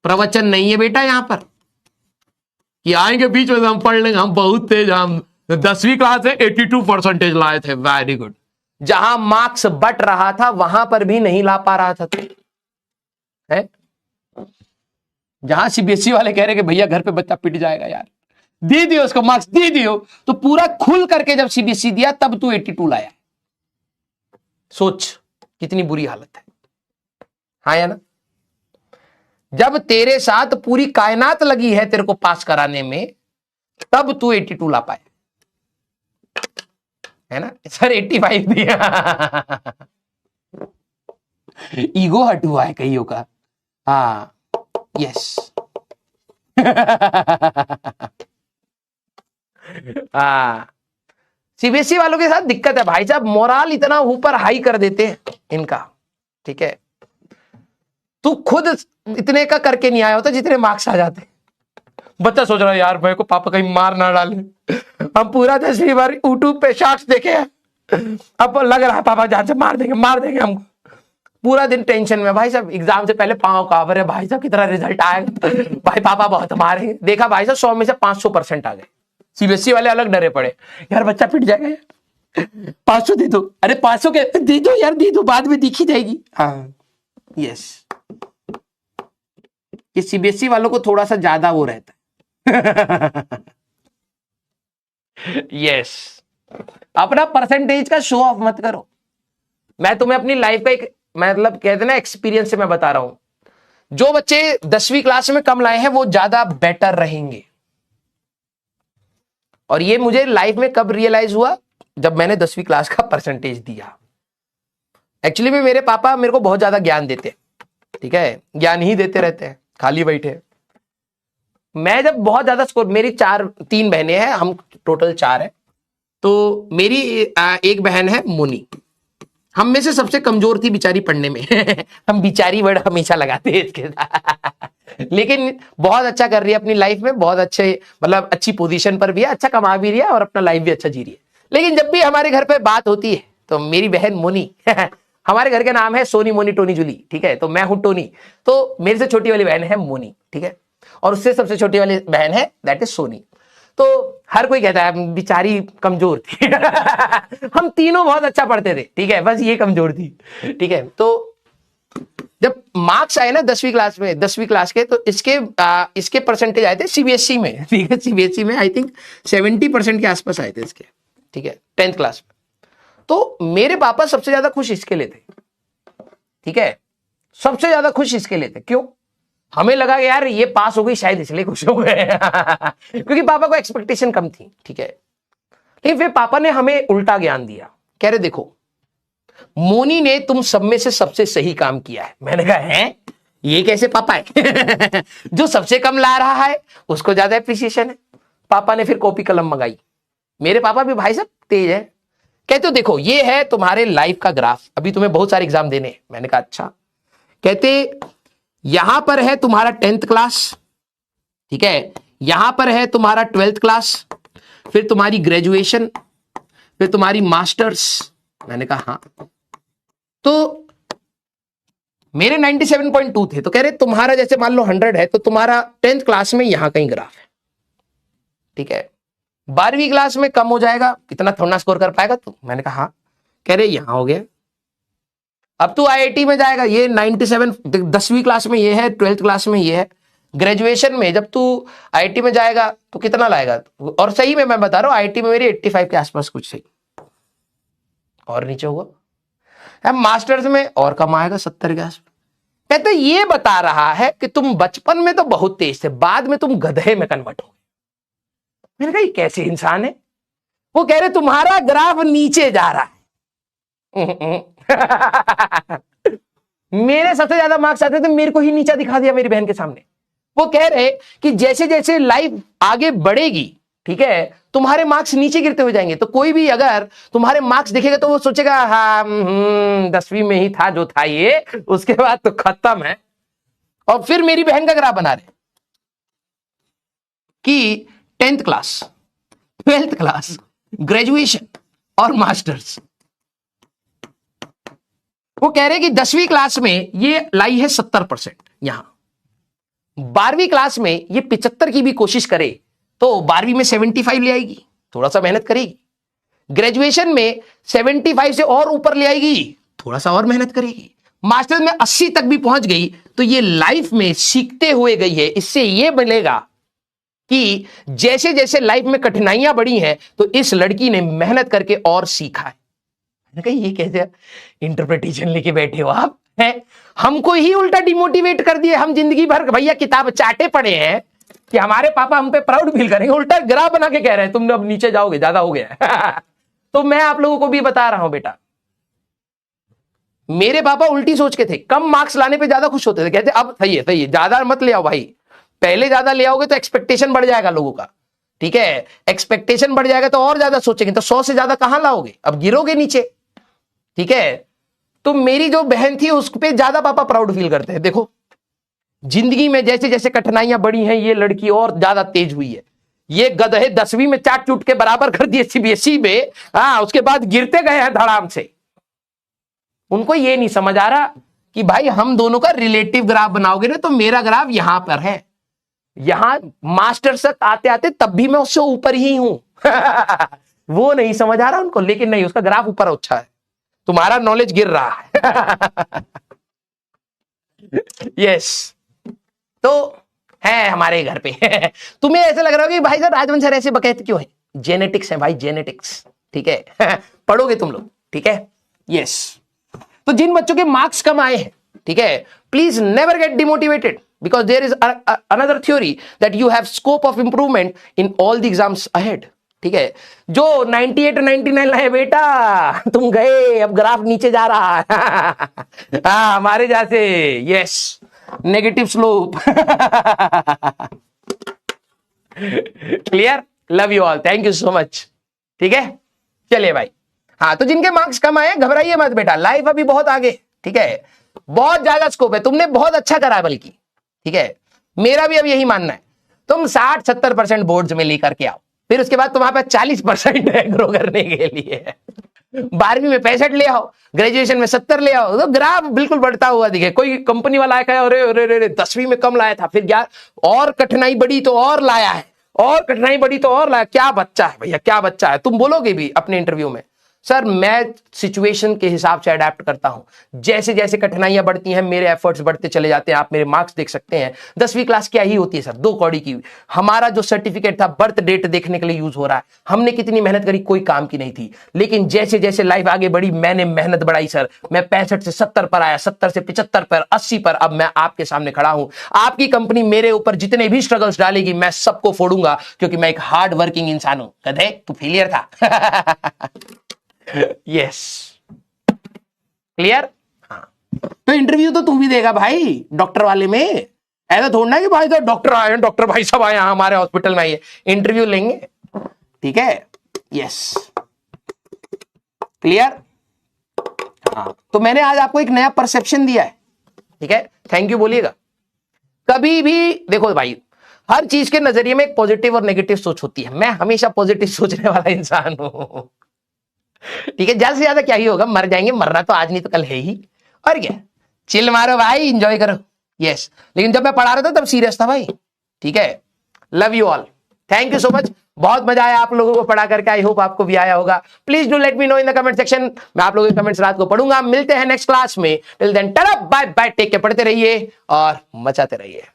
प्रवचन नहीं है बेटा यहां पर कि आएंगे बीच में हम पढ़ लेंगे हम बहुत तेज, हम 10वीं क्लास में 82% लाए थे, वेरी गुड। जहां मार्क्स बट रहा था वहां पर भी नहीं ला पा रहा था तो है। जहां सीबीएसई वाले कह रहे कि भैया घर पे बच्चा पिट जाएगा यार, दे दियो उसको मार्क्स, दे दियो, तो पूरा खुल करके जब सीबीएसई दिया तब तू 82 लाया। सोच कितनी बुरी हालत है, हाँ या ना। जब तेरे साथ पूरी कायनात लगी है तेरे को पास कराने में, तब तू 82 ला पाए, है ना। सर 85 दिया ईगो हट हुआ है कईयों का, हाँ यस हाँ। सीबीएसई वालों के साथ दिक्कत है भाई साहब, मोरल इतना ऊपर हाई कर देते हैं इनका, ठीक है। तू खुद इतने का करके नहीं आया होता जितने मार्क्स आ जाते। बच्चा सोच रहा है यार मेरे को पापा कहीं मार ना डाले, हम पूरा 10वीं बार यूट्यूब पे शॉर्ट्स देखे हैं, अब लग रहा है पापा जान से मार देंगे हमको। पूरा दिन टेंशन में भाई साहब, एग्जाम से पहले पांव कांप रहे भाई साहब कितना रिजल्ट आएगा, भाई पापा बहुत मारेंगे। देखा भाई साहब 100 में से 500% आ गए। सीबीएसई वाले अलग डरे पड़े, यार बच्चा पिट जाएगा, 500 दे दो, अरे 500 के दे दो यार, दे दो, बाद में दिखी जाएगी। हाँ यस, ये सीबीएसई वालों को थोड़ा सा ज्यादा वो रहता है यस। अपना परसेंटेज का शो ऑफ मत करो। मैं तुम्हें अपनी लाइफ का एक मतलब कहते ना एक्सपीरियंस से मैं बता रहा हूं, जो बच्चे 10वीं क्लास में कम लाए हैं वो ज्यादा बेटर रहेंगे। और ये मुझे लाइफ में कब रियलाइज हुआ, जब मैंने 10वीं क्लास का परसेंटेज दिया। एक्चुअली में मेरे पापा मेरे को बहुत ज्यादा ज्ञान देते, ठीक है, ज्ञान ही देते रहते हैं, खाली बैठे। मैं जब बहुत ज्यादा स्कोर, मेरी 3 बहनें हैं, हम टोटल 4 है। तो मेरी एक बहन है मोनी, हम में से सबसे कमजोर थी बेचारी पढ़ने में हम बेचारी वर्ड हमेशा लगाते हैं इसके साथ लेकिन बहुत अच्छा कर रही है अपनी लाइफ में, बहुत अच्छे मतलब अच्छी पोजीशन पर भी है, अच्छा कमा भी रही है और अपना लाइफ भी अच्छा जी रही है। लेकिन जब भी हमारे घर पे बात होती है तो मेरी बहन मोनी हमारे घर का नाम है सोनी मोनी टोनी जूली, ठीक है, तो मैं हूं टोनी, तो मेरे से छोटी वाली बहन है मोनी, ठीक है, और उससे सबसे छोटी वाली बहन है दैट इज सोनी। तो हर कोई कहता है बेचारी कमजोर थी हम तीनों बहुत अच्छा पढ़ते थे, ठीक है, बस ये कमजोर थी, ठीक है। तो जब मार्क्स आए ना 10वीं क्लास में, 10वीं क्लास के, तो इसके परसेंटेज आए थे सीबीएसई में, ठीक है, सीबीएसई में आई थिंक 70% के आसपास आए थे इसके, ठीक है, 10th क्लास में। तो मेरे पापा सबसे ज्यादा खुश इसके लिए थे, ठीक है, सबसे ज्यादा खुश इसके लिए थे। क्यों? हमें लगा कि यार ये पास हो गई शायद इसलिए खुश हो गए क्योंकि पापा को एक्सपेक्टेशन कम थी, ठीक है। लेकिन फिर पापा ने हमें उल्टा ज्ञान दिया, कह रहे देखो मोनी ने तुम सब में से सबसे सही काम किया है। मैंने कहा है ये कैसे पापा है जो सबसे कम ला रहा है उसको ज्यादा एप्रिसिएशन है। पापा ने फिर कॉपी कलम मंगाई, मेरे पापा भी भाई साहब तेज है, कहते हो देखो ये है तुम्हारे लाइफ का ग्राफ, अभी तुम्हें बहुत सारे एग्जाम देने। मैंने कहा अच्छा। कहते यहां पर है तुम्हारा 10th क्लास, ठीक है, यहां पर है तुम्हारा 12th क्लास, फिर तुम्हारी ग्रेजुएशन, फिर तुम्हारी मास्टर्स। मैंने कहा हाँ। तो मेरे 97.2 थे, तो कह रहे तुम्हारा जैसे मान लो 100 है तो तुम्हारा 10th क्लास में यहां कहीं ग्राफ है, ठीक है, 12वीं क्लास में कम हो जाएगा, कितना थोड़ा स्कोर कर पाएगा तू। मैंने कहा हाँ। कह रहे यहां हो गया, अब तू आईआईटी में जाएगा, ये 97, 10वीं क्लास में ये है, 12th क्लास में ये है, ग्रेजुएशन में जब तू आईआईटी में जाएगा तो कितना लाएगा। और सही में मैं बता रहा हूं आईआईटी में मेरी 85 के आसपास कुछ सही, और नीचे होगा। मास्टर्स में और कम आएगा, 70 के आसपास। कहते ये बता रहा है कि तुम बचपन में तो बहुत तेज थे, बाद में तुम गधे में कन्वर्ट हो। मैंने कहा ये कैसे इंसान है। वो कह रहे तुम्हारा ग्राफ नीचे जा रहा है मेरे सबसे ज्यादा मार्क्स आते थे, मेरे को ही नीचा दिखा दिया मेरी बहन के सामने। वो कह रहे कि जैसे जैसे लाइफ आगे बढ़ेगी, ठीक है, तुम्हारे मार्क्स नीचे गिरते हुए जाएंगे। तो कोई भी अगर तुम्हारे मार्क्स देखेगा तो वो सोचेगा हाँ 10वीं में ही था जो था ये, उसके बाद तो खत्म है। और फिर मेरी बहन का ग्राफ बना रहे कि 10th class, 12th class, graduation और मास्टर्स। वो कह रहे कि 10वीं क्लास में ये लाई है 70% यहां, 12वीं क्लास में ये 75 की भी कोशिश करे तो 12वीं में 75 ले आएगी, थोड़ा सा मेहनत करेगी। ग्रेजुएशन में 75 से और ऊपर ले आएगी, थोड़ा सा और मेहनत करेगी। मास्टर्स में 80 तक भी पहुंच गई तो ये लाइफ में सीखते हुए गई है। इससे ये मिलेगा कि जैसे जैसे लाइफ में कठिनाइयां बढ़ी हैं तो इस लड़की ने मेहनत करके और सीखा है। मैंने कहा ये कैसे इंटरप्रिटेशन लेके बैठे हो आप, हैं हमको ही उल्टा डिमोटिवेट कर दिए। हम जिंदगी भर भैया किताब चाटे पड़े हैं कि हमारे पापा हम पे प्राउड फील करेंगे, उल्टा ग्राफ बना के कह रहे हैं तुम अब नीचे जाओगे, ज्यादा हो गया। तो मैं आप लोगों को भी बता रहा हूं बेटा, मेरे पापा उल्टी सोच के थे, कम मार्क्स लाने पे ज्यादा खुश होते थे, कहते अब सही है ज्यादा मत ले आओ भाई, पहले ज्यादा ले आओगे तो एक्सपेक्टेशन बढ़ जाएगा लोगों का, ठीक है, एक्सपेक्टेशन बढ़ जाएगा तो और ज्यादा सोचेंगे, तो 100 से ज्यादा कहां लाओगे, अब गिरोगे नीचे, ठीक है। तो मेरी जो बहन थी उस पे ज्यादा पापा प्राउड फील करते हैं। देखो जिंदगी में जैसे जैसे कठिनाइयां बढ़ी हैं ये लड़की और ज्यादा तेज हुई है। ये गधे 10वीं में चाट चूट के बराबर कर दिए सीबीएसई में, उसके बाद गिरते गए हैं धड़ाम से। उनको ये नहीं समझ आ रहा कि भाई हम दोनों का रिलेटिव ग्राफ बनाओगे ना तो मेरा ग्राफ यहां पर है, यहां मास्टर तक आते आते तब भी मैं उससे ऊपर ही हूं। वो नहीं समझ आ रहा उनको, लेकिन नहीं उसका ग्राफ ऊपर अच्छा है, तुम्हारा नॉलेज गिर रहा है। यस तो है हमारे घर पे। तुम्हें ऐसा लग रहा होगा कि भाई साहब राजवंश सर ऐसे बकैत क्यों है, जेनेटिक्स है भाई, जेनेटिक्स, ठीक है। पढ़ोगे तुम लोग, ठीक है। यस तो जिन बच्चों के मार्क्स कम आए हैं, ठीक है, please never get demotivated because there is another theory that you have scope of improvement in all the exams ahead, ठीक है। जो 98 99 लाए बेटा तुम गए, अब ग्राफ नीचे जा रहा है। हमारे जैसे yes negative slope. Clear, love you all, thank you so much, ठीक है। चलिए भाई, हाँ तो जिनके मार्क्स कम आए घबराइए मत बेटा, लाइफ अभी बहुत आगे, ठीक है, बहुत ज्यादा स्कोप है, तुमने बहुत अच्छा करा है बल्कि, ठीक है। मेरा भी अब यही मानना है, तुम 60-70% बोर्ड्स में लेकर के आओ, फिर उसके बाद तुम्हारे पास 40% है ग्रो करने के लिए। 12वीं में 65 ले आओ, ग्रेजुएशन में 70 ले आओ, तो ग्राफ बिल्कुल बढ़ता हुआ दिखे। कोई कंपनी वाला आया अरे अरे अरे 10वीं में कम लाया था, फिर यार और कठिनाई बढ़ी तो और लाया है, और कठिनाई बढ़ी तो और लाया। क्या बच्चा है भैया, क्या बच्चा है। तुम बोलोगे भी अपने इंटरव्यू में, सर मैं सिचुएशन के हिसाब से अडेप्ट करता हूं, जैसे जैसे कठिनाइयां बढ़ती हैं मेरे एफर्ट्स बढ़ते चले जाते हैं। आप मेरे मार्क्स देख सकते हैं, 10वीं क्लास क्या ही होती है सर, 2 कौड़ी की। हमारा जो सर्टिफिकेट था बर्थ डेट देखने के लिए यूज हो रहा है, हमने कितनी मेहनत करी, कोई काम की नहीं थी। लेकिन जैसे जैसे लाइफ आगे बढ़ी मैंने मेहनत बढ़ाई सर, मैं 65 से 70 पर आया, 70 से 75 पर, 80 पर, अब मैं आपके सामने खड़ा हूं। आपकी कंपनी मेरे ऊपर जितने भी स्ट्रगल्स डालेगी मैं सबको फोड़ूंगा, क्योंकि मैं एक हार्ड वर्किंग इंसान हूं। कदे तू फेलियर था। Yes clear. हाँ तो इंटरव्यू तो तू भी देगा भाई डॉक्टर वाले में, ऐसा थोड़ा कि भाई तो डॉक्टर आए हैं, डॉक्टर भाई सब आए हमारे हॉस्पिटल में, आइए इंटरव्यू लेंगे, ठीक है। Yes clear. हाँ तो मैंने आज आपको एक नया परसेप्शन दिया है, ठीक है, थैंक यू बोलिएगा। कभी भी देखो भाई, हर चीज के नजरिए में एक पॉजिटिव और नेगेटिव सोच होती है। मैं हमेशा पॉजिटिव सोचने वाला इंसान हूं, ठीक है। ज्यादा से ज्यादा क्या ही होगा, मर जाएंगे, मरना तो आज नहीं तो कल है ही, और क्या, चिल मारो भाई, एंजॉय करो। यस लेकिन जब मैं पढ़ा रहा था तब सीरियस था भाई, ठीक है। Love you all, thank you so much, बहुत मजा आया आप लोगों को पढ़ा करके, आई होप आपको भी आया होगा। Please do let me know in the comment section, मैं आप लोगों के कमेंट्स रात को पढ़ूंगा। मिलते हैं नेक्स्ट क्लास में, till then tata bye bye, take के, पढ़ते रहिए और मचाते रहिए।